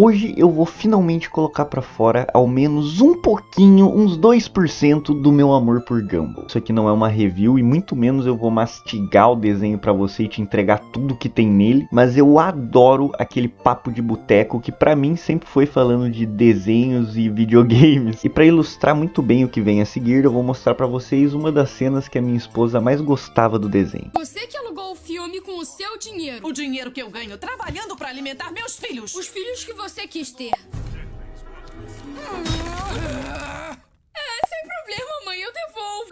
Hoje eu vou finalmente colocar pra fora ao menos um pouquinho, uns 2% do meu amor por Gumball. Isso aqui não é uma review e muito menos eu vou mastigar o desenho pra você e te entregar tudo que tem nele. Mas eu adoro aquele papo de boteco que pra mim sempre foi falando de desenhos e videogames. E pra ilustrar muito bem o que vem a seguir, eu vou mostrar pra vocês uma das cenas que a minha esposa mais gostava do desenho. Você que alugou o filme com o seu dinheiro. O dinheiro que eu ganho trabalhando pra alimentar meus filhos. Os filhos que você quis ter. Sem problema, mãe, eu devolvo.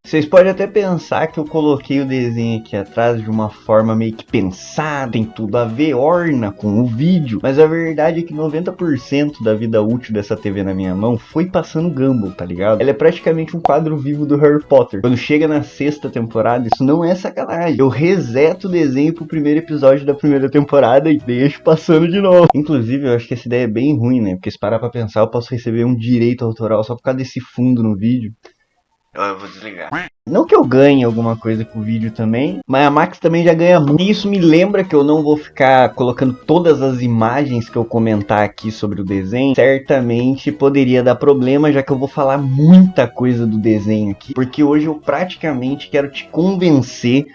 Vocês podem até pensar que eu coloquei o desenho aqui atrás de uma forma meio que pensada, tem tudo a ver, orna com o vídeo. Mas a verdade é que 90% da vida útil dessa TV na minha mão foi passando Gumball, tá ligado? Ela é praticamente um quadro vivo do Harry Potter. Quando chega na 6ª temporada, isso não é sacanagem. Eu reseto o desenho pro primeiro episódio da primeira temporada e deixo passando de novo. Inclusive, eu acho que essa ideia é bem ruim, né? Porque se parar pra pensar, eu posso receber um direito autoral só por causa desse fundo no vídeo. Eu vou desligar. Não que eu ganhe alguma coisa com o vídeo também, mas a Max também já ganha muito. E isso me lembra que eu não vou ficar colocando todas as imagens que eu comentar aqui sobre o desenho. Certamente poderia dar problema, já que eu vou falar muita coisa do desenho aqui. Porque hoje eu praticamente quero te convencer,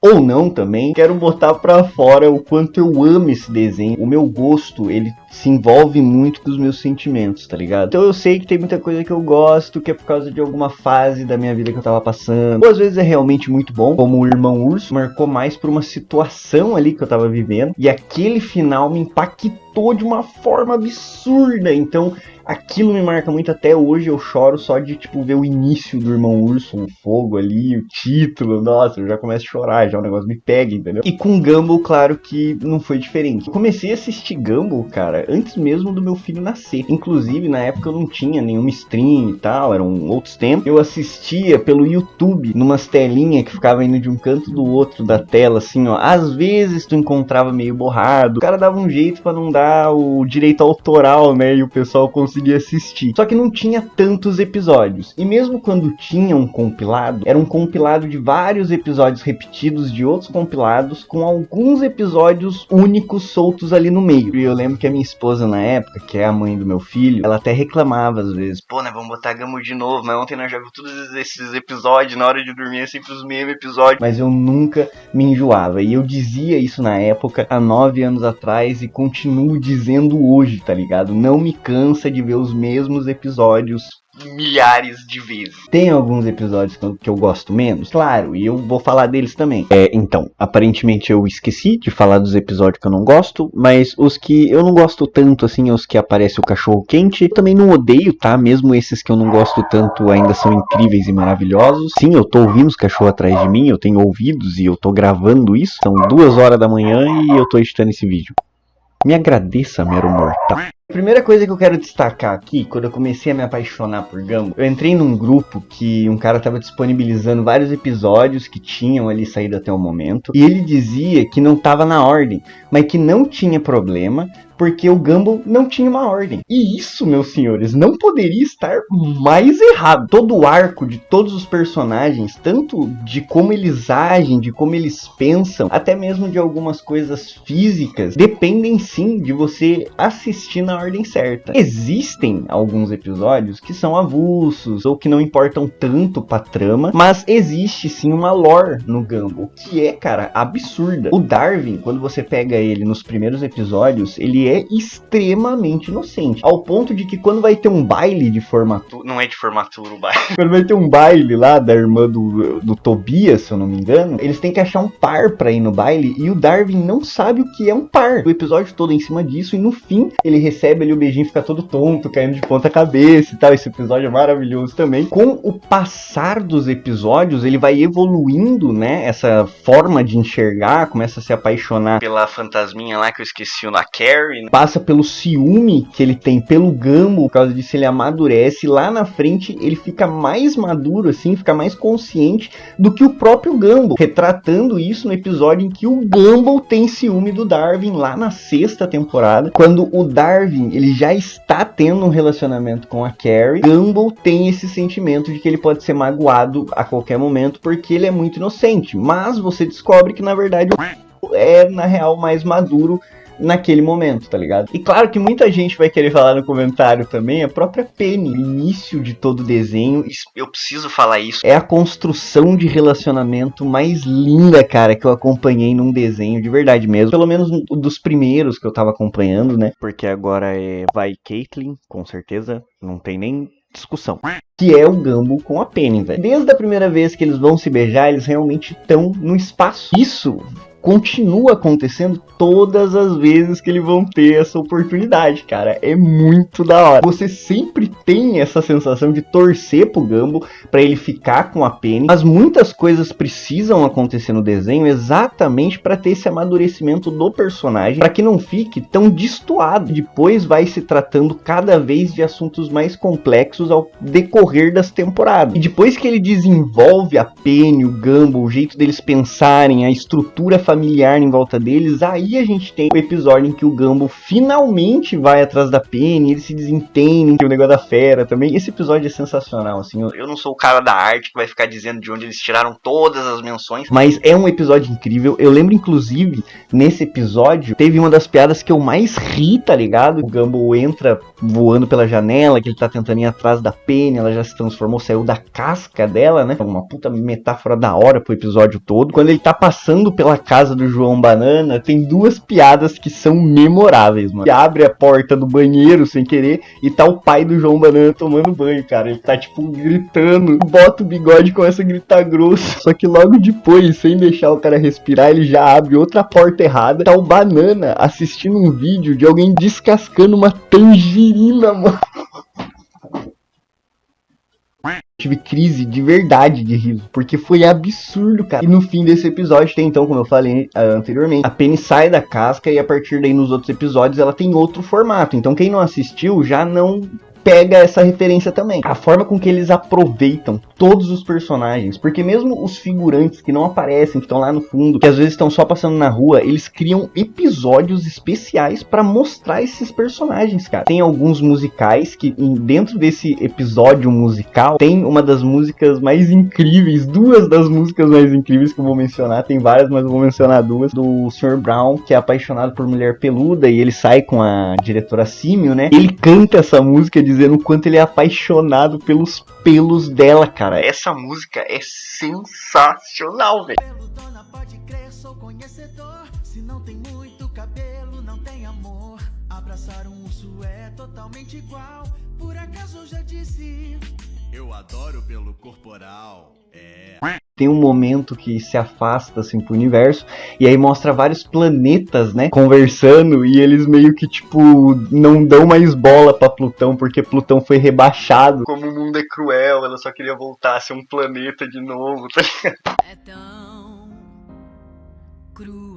ou não também, quero botar pra fora o quanto eu amo esse desenho. O meu gosto, ele se envolve muito com os meus sentimentos, tá ligado? Então eu sei que tem muita coisa que eu gosto, que é por causa de alguma fase da minha vida que eu tava passando. Ou às vezes é realmente muito bom, como o Irmão Urso, marcou mais por uma situação ali que eu tava vivendo. E aquele final me impactou de uma forma absurda. Então aquilo me marca muito até hoje. Eu choro só de, tipo, ver o início do Irmão Urso, o fogo ali, o título. Nossa, eu já começo a chorar, já o negócio me pega, entendeu? E com Gumball, claro que não foi diferente. Eu comecei a assistir Gumball, cara, antes mesmo do meu filho nascer. Inclusive, na época eu não tinha nenhuma stream e tal, eram outros tempos. Eu assistia pelo YouTube, numas telinhas que ficava indo de um canto do outro da tela, assim, ó. Às vezes tu encontrava meio borrado. O cara dava um jeito pra não dar o direito autoral, né? E o pessoal conseguia assistir. Só que não tinha tantos episódios. E mesmo quando tinha um compilado, era um compilado de vários episódios repetidos de outros compilados, com alguns episódios únicos soltos ali no meio. E eu lembro que a minha esposa na época, que é a mãe do meu filho, ela até reclamava às vezes: pô, né, vamos botar Gumball de novo, mas ontem nós já vimos todos esses episódios, na hora de dormir é sempre os mesmos episódios. Mas eu nunca me enjoava. E eu dizia isso na época, há 9 anos atrás, e continuo dizendo hoje, tá ligado? Não me cansa de ver os mesmos episódios milhares de vezes. Tem alguns episódios que eu gosto menos, claro, e eu vou falar deles também. Então, aparentemente eu esqueci de falar dos episódios que eu não gosto, mas os que eu não gosto tanto, assim, os que aparece o cachorro quente, eu também não odeio, tá? Mesmo esses que eu não gosto tanto ainda são incríveis e maravilhosos. Sim, eu tô ouvindo os cachorros atrás de mim, eu tenho ouvidos e eu tô gravando isso. São 2 horas da manhã e eu tô editando esse vídeo. Me agradeça, mero mortal. A primeira coisa que eu quero destacar aqui, quando eu comecei a me apaixonar por Gumball, eu entrei num grupo que um cara tava disponibilizando vários episódios que tinham ali saído até o momento, e ele dizia que não tava na ordem, mas que não tinha problema, porque o Gumball não tinha uma ordem. E isso, meus senhores, não poderia estar mais errado. Todo o arco de todos os personagens, tanto de como eles agem, de como eles pensam, até mesmo de algumas coisas físicas, dependem sim de você assistir na ordem certa. Existem alguns episódios que são avulsos, ou que não importam tanto pra trama, mas existe sim uma lore no Gumball, que é, cara, absurda. O Darwin, quando você pega ele nos primeiros episódios, ele é extremamente inocente, ao ponto de que quando vai ter um baile de formatura, não é de formatura o baile, quando vai ter um baile lá da irmã do Tobias, se eu não me engano, eles têm que achar um par pra ir no baile, e o Darwin não sabe o que é um par. O episódio todo em cima disso, e no fim ele recebe ali o beijinho, fica todo tonto, caindo de ponta cabeça e tal. Esse episódio é maravilhoso também. Com o passar dos episódios, ele vai evoluindo, né, essa forma de enxergar, começa a se apaixonar pela fantasminha lá que eu esqueci, a Carrie, né? Passa pelo ciúme que ele tem pelo Gumball, por causa disso ele amadurece, e lá na frente ele fica mais maduro, assim, fica mais consciente do que o próprio Gumball, retratando isso no episódio em que o Gumball tem ciúme do Darwin, lá na 6ª temporada, quando o Darwin, ele já está tendo um relacionamento com a Carrie. Gumball tem esse sentimento de que ele pode ser magoado a qualquer momento, porque ele é muito inocente, mas você descobre que na verdade é, na real, mais maduro naquele momento, tá ligado? E claro que muita gente vai querer falar no comentário também, a própria Penny, o início de todo o desenho, eu preciso falar isso, é a construção de relacionamento mais linda, cara, que eu acompanhei num desenho, de verdade mesmo, pelo menos dos primeiros que eu tava acompanhando, né, porque agora vai Caitlyn, com certeza, não tem nem discussão, que é o Gumball com a Penny, velho. Desde a primeira vez que eles vão se beijar, eles realmente estão no espaço. Isso continua acontecendo todas as vezes que eles vão ter essa oportunidade, cara. É muito da hora. Você sempre tem essa sensação de torcer pro Gumball pra ele ficar com a Penny. Mas muitas coisas precisam acontecer no desenho exatamente pra ter esse amadurecimento do personagem, pra que não fique tão destoado. Depois vai se tratando cada vez de assuntos mais complexos ao decorrer das temporadas. E depois que ele desenvolve a Penny, o Gumball, o jeito deles pensarem, a estrutura familiar em volta deles, aí a gente tem o episódio em que o Gumball finalmente vai atrás da Penny, eles se desentendem, que é o negócio da fera também. Esse episódio é sensacional, assim, eu não sou o cara da arte que vai ficar dizendo de onde eles tiraram todas as menções, mas é um episódio incrível. Eu lembro, inclusive, nesse episódio, teve uma das piadas que eu mais ri, tá ligado? O Gumball entra voando pela janela, que ele tá tentando ir atrás da Penny, ela já se transformou, saiu da casca dela, né? Uma puta metáfora da hora pro episódio todo. Quando ele tá passando pela casa do João Banana, tem duas piadas que são memoráveis, mano. Ele abre a porta do banheiro sem querer e tá o pai do João Banana tomando banho, cara. Ele tá, tipo, gritando, bota o bigode e começa a gritar grosso. Só que logo depois, sem deixar o cara respirar, ele já abre outra porta errada. Tá o Banana assistindo um vídeo de alguém descascando uma tangerina, mano. Tive crise de verdade de riso, porque foi absurdo, cara. E no fim desse episódio tem, então, como eu falei anteriormente, a Penny sai da casca e a partir daí nos outros episódios ela tem outro formato. Então quem não assistiu já não pega essa referência também. A forma com que eles aproveitam todos os personagens, porque mesmo os figurantes que não aparecem, que estão lá no fundo, que às vezes estão só passando na rua, eles criam episódios especiais pra mostrar esses personagens, cara. Tem alguns musicais que dentro desse episódio musical tem uma das músicas mais incríveis, duas das músicas mais incríveis que eu vou mencionar, tem várias, mas eu vou mencionar duas, do Sr. Brown, que é apaixonado por mulher peluda e ele sai com a diretora Símio, né? Ele canta essa música dizendo o quanto ele é apaixonado pelos pelos dela, cara. Essa música é sensacional, velho. Dona, pode crer, sou conhecedor. Se não tem muito cabelo, não tem amor. Abraçar um urso é totalmente igual. Por acaso eu já disse, eu adoro pelo corporal. Tem um momento que se afasta assim pro universo e aí mostra vários planetas, né, conversando e eles meio que tipo não dão mais bola pra Plutão porque Plutão foi rebaixado. Como o mundo é cruel, ela só queria voltar a ser um planeta de novo, tá ligado? É tão cruel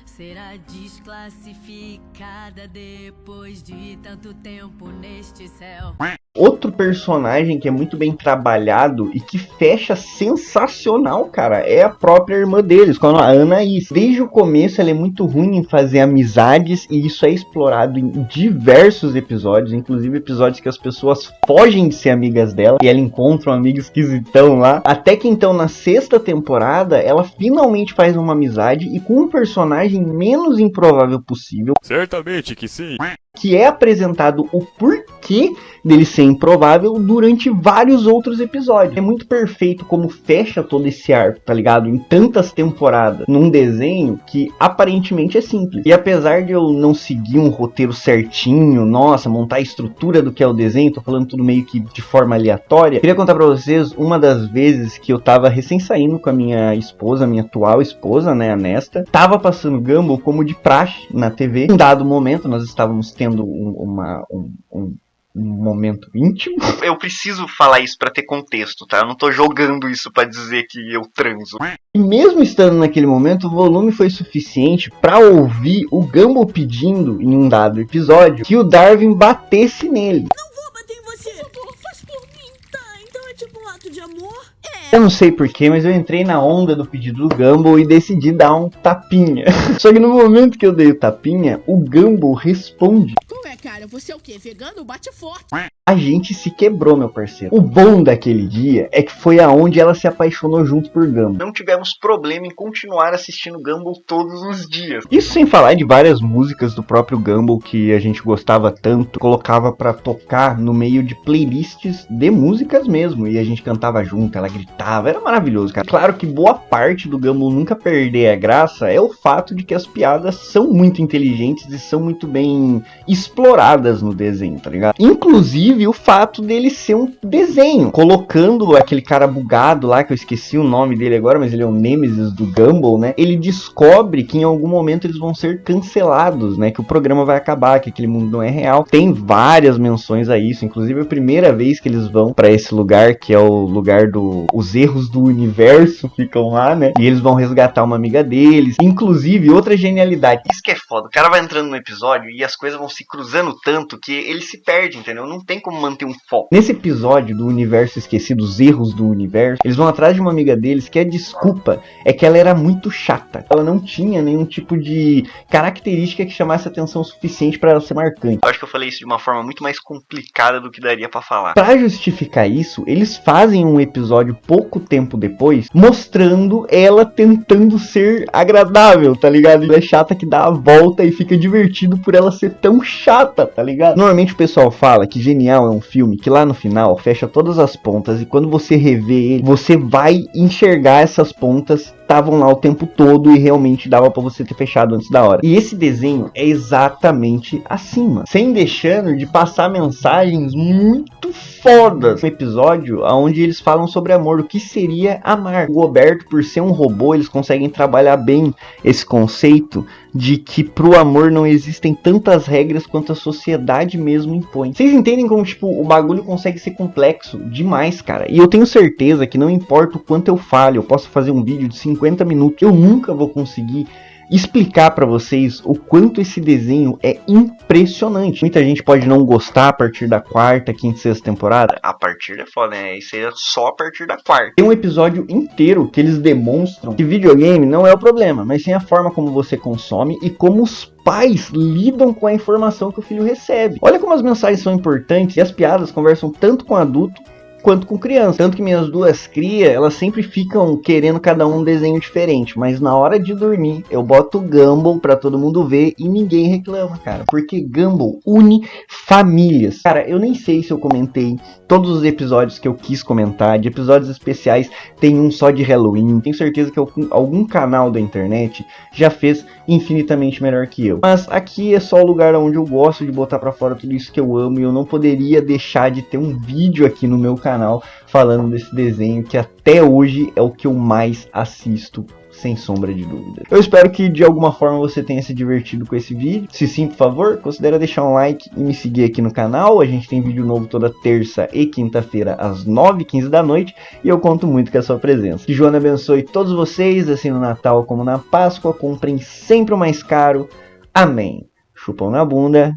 será desclassificada depois de tanto tempo neste céu. Outro personagem que é muito bem trabalhado e que fecha sensacional, cara, é a própria irmã deles, com a Anaís. Desde o começo ela é muito ruim em fazer amizades e isso é explorado em diversos episódios, inclusive episódios que as pessoas fogem de ser amigas dela e ela encontra um amigo esquisitão lá. Até que então na sexta temporada ela finalmente faz uma amizade e com um personagem menos improvável possível. Certamente que sim. Que é apresentado o porquê dele ser improvável durante vários outros episódios. É muito perfeito como fecha todo esse arco, tá ligado? Em tantas temporadas, num desenho que aparentemente é simples. E apesar de eu não seguir um roteiro certinho, nossa, montar a estrutura do que é o desenho, tô falando tudo meio que de forma aleatória, queria contar pra vocês uma das vezes que eu tava recém saindo com a minha esposa, minha atual esposa, né, a Nesta. Tava passando Gumball como de praxe na TV. Em dado momento, nós estávamos tendo um momento íntimo. Eu preciso falar isso pra ter contexto, tá? Eu não tô jogando isso pra dizer que eu transo. E mesmo estando naquele momento, o volume foi suficiente pra ouvir o Gumball pedindo, em um dado episódio, que o Darwin batesse nele. Não vou bater em você! Por favor, faz por mim, tá? Então é tipo um ato de amor? Eu não sei porquê, mas eu entrei na onda do pedido do Gumball e decidi dar um tapinha. Só que no momento que eu dei o tapinha, o Gumball responde. Qual é, cara? Você é o quê? Vegano? Bate forte. A gente se quebrou, meu parceiro. O bom daquele dia é que foi aonde ela se apaixonou junto por Gumball. Não tivemos problema em continuar assistindo Gumball todos os dias. Isso sem falar de várias músicas do próprio Gumball que a gente gostava tanto, colocava pra tocar no meio de playlists de músicas mesmo, e a gente cantava junto, ela gritava, era maravilhoso, cara. Claro que boa parte do Gumball nunca perder a graça é o fato de que as piadas são muito inteligentes e são muito bem exploradas no desenho, tá ligado? Inclusive o fato dele ser um desenho, colocando aquele cara bugado lá, que eu esqueci o nome dele agora, mas ele é o Nemesis do Gumball, né? Ele descobre que em algum momento eles vão ser cancelados, né? Que o programa vai acabar, que aquele mundo não é real. Tem várias menções a isso, inclusive a primeira vez que eles vão pra esse lugar, que é o lugar os erros do universo ficam lá, né? E eles vão resgatar uma amiga deles. Inclusive, outra genialidade. Isso que é foda. O cara vai entrando no episódio e as coisas vão se cruzando tanto que ele se perde, entendeu? Não tem como manter um foco. Nesse episódio do universo esquecido, os erros do universo, eles vão atrás de uma amiga deles que a desculpa é que ela era muito chata. Ela não tinha nenhum tipo de característica que chamasse atenção suficiente para ela ser marcante. Eu acho que eu falei isso de uma forma muito mais complicada do que daria pra falar. Pra justificar isso, eles fazem um episódio pouco tempo depois, mostrando ela tentando ser agradável, tá ligado? Ela é chata que dá a volta e fica divertido por ela ser tão chata, tá ligado? Normalmente o pessoal fala que Genial é um filme que lá no final fecha todas as pontas e quando você revê ele, você vai enxergar essas pontas estavam lá o tempo todo e realmente dava pra você ter fechado antes da hora. E esse desenho é exatamente assim, mano. Sem deixando de passar mensagens muito fodas. Um episódio onde eles falam sobre amor, o que seria amar. O Roberto, por ser um robô, eles conseguem trabalhar bem esse conceito de que pro amor não existem tantas regras quanto a sociedade mesmo impõe. Vocês entendem como, tipo, o bagulho consegue ser complexo demais, cara. E eu tenho certeza que não importa o quanto eu fale, eu posso fazer um vídeo de 50 minutos, eu nunca vou conseguir explicar pra vocês o quanto esse desenho é impressionante. Muita gente pode não gostar a partir da quarta, quinta e sexta temporada. A partir é foda, né? Isso aí é só a partir da quarta. Tem um episódio inteiro que eles demonstram que videogame não é o problema, mas sim a forma como você consome e como os pais lidam com a informação que o filho recebe. Olha como as mensagens são importantes e as piadas conversam tanto com adulto quanto com criança. Tanto que minhas duas crias, elas sempre ficam querendo cada um desenho diferente. Mas na hora de dormir, eu boto Gumball pra todo mundo ver e ninguém reclama, cara. Porque Gumball une famílias. Cara, eu nem sei se eu comentei todos os episódios que eu quis comentar. De episódios especiais, tem um só de Halloween. Tenho certeza que algum canal da internet já fez infinitamente melhor que eu. Mas aqui é só o lugar onde eu gosto de botar pra fora tudo isso que eu amo. E eu não poderia deixar de ter um vídeo aqui no meu canal falando desse desenho que até hoje é o que eu mais assisto, sem sombra de dúvida. Eu espero que de alguma forma você tenha se divertido com esse vídeo. Se sim, por favor, considere deixar um like e me seguir aqui no canal. A gente tem vídeo novo toda terça e quinta-feira às 9h15 da noite e eu conto muito com a sua presença. Que Joana abençoe todos vocês, assim no Natal como na Páscoa. Comprem sempre o mais caro. Amém. Chupão na bunda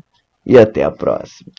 e até a próxima.